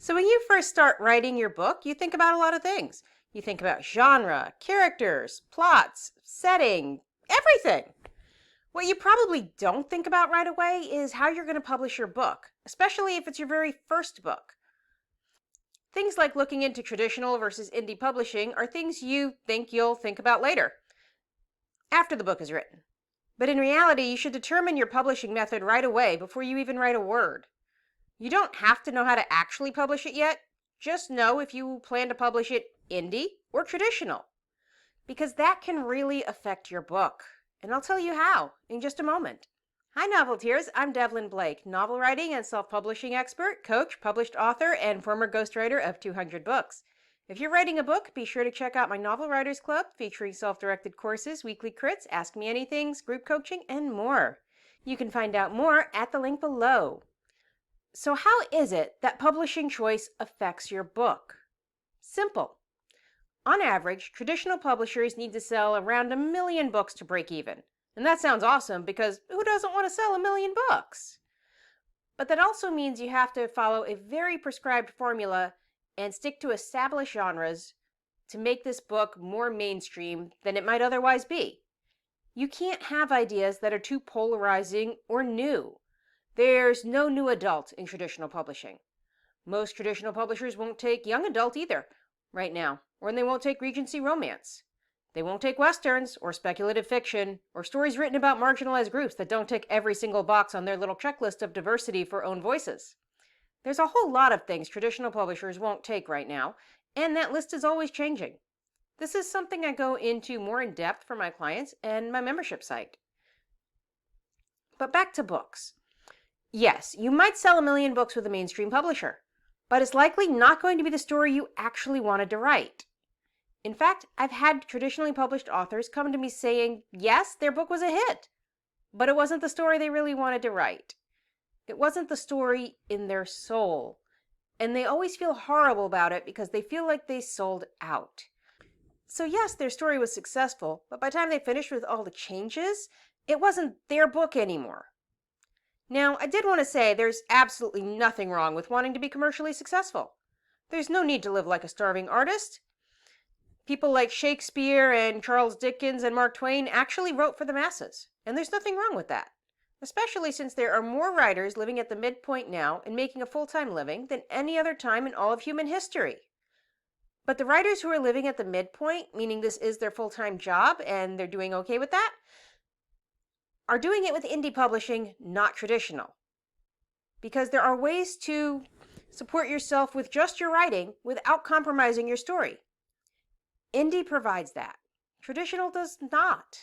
So when you first start writing your book, you think about a lot of things. You think about genre, characters, plots, setting, everything. What you probably don't think about right away is how you're going to publish your book, especially if it's your very first book. Things like looking into traditional versus indie publishing are things you think you'll think about later, after the book is written. But in reality, you should determine your publishing method right away before you even write a word. You don't have to know how to actually publish it yet. Just know if you plan to publish it indie or traditional, because that can really affect your book. And I'll tell you how in just a moment. Hi, novelteers. I'm Devlin Blake, novel writing and self-publishing expert, coach, published author, and former ghostwriter of 200 books. If you're writing a book, be sure to check out my Novel Writers Club featuring self-directed courses, weekly crits, Ask Me Anythings, group coaching, and more. You can find out more at the link below. So how is it that publishing choice affects your book? Simple. On average, traditional publishers need to sell around 1 million books to break even. And that sounds awesome because who doesn't want to sell 1 million books? But that also means you have to follow a very prescribed formula and stick to established genres to make this book more mainstream than it might otherwise be. You can't have ideas that are too polarizing or new. There's no new adult in traditional publishing. Most traditional publishers won't take young adult either right now, or they won't take Regency romance. They won't take westerns or speculative fiction or stories written about marginalized groups that don't tick every single box on their little checklist of diversity for own voices. There's a whole lot of things traditional publishers won't take right now, and that list is always changing. This is something I go into more in depth for my clients and my membership site. But back to books. Yes, you might sell 1 million books with a mainstream publisher, but it's likely not going to be the story you actually wanted to write. In fact, I've had traditionally published authors come to me saying, yes, their book was a hit, but it wasn't the story they really wanted to write. It wasn't the story in their soul, and they always feel horrible about it because they feel like they sold out. So yes, their story was successful, but by the time they finished with all the changes, it wasn't their book anymore. Now, I did want to say there's absolutely nothing wrong with wanting to be commercially successful. There's no need to live like a starving artist. People like Shakespeare and Charles Dickens and Mark Twain actually wrote for the masses, and there's nothing wrong with that, especially since there are more writers living at the midpoint now and making a full-time living than any other time in all of human history. But the writers who are living at the midpoint, meaning this is their full-time job and they're doing okay with that, are doing it with indie publishing, not traditional. Because there are ways to support yourself with just your writing without compromising your story. Indie provides that. Traditional does not.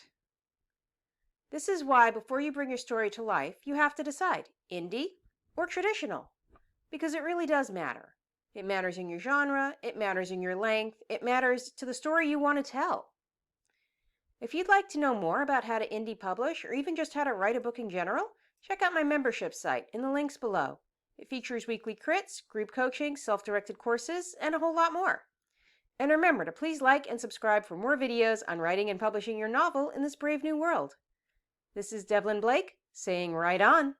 This is why before you bring your story to life, you have to decide, indie or traditional, because it really does matter. It matters in your genre, it matters in your length, it matters to the story you want to tell. If you'd like to know more about how to indie publish or even just how to write a book in general, check out my membership site in the links below. It features weekly crits, group coaching, self-directed courses, and a whole lot more. And remember to please like and subscribe for more videos on writing and publishing your novel in this brave new world. This is Devlin Blake saying right on.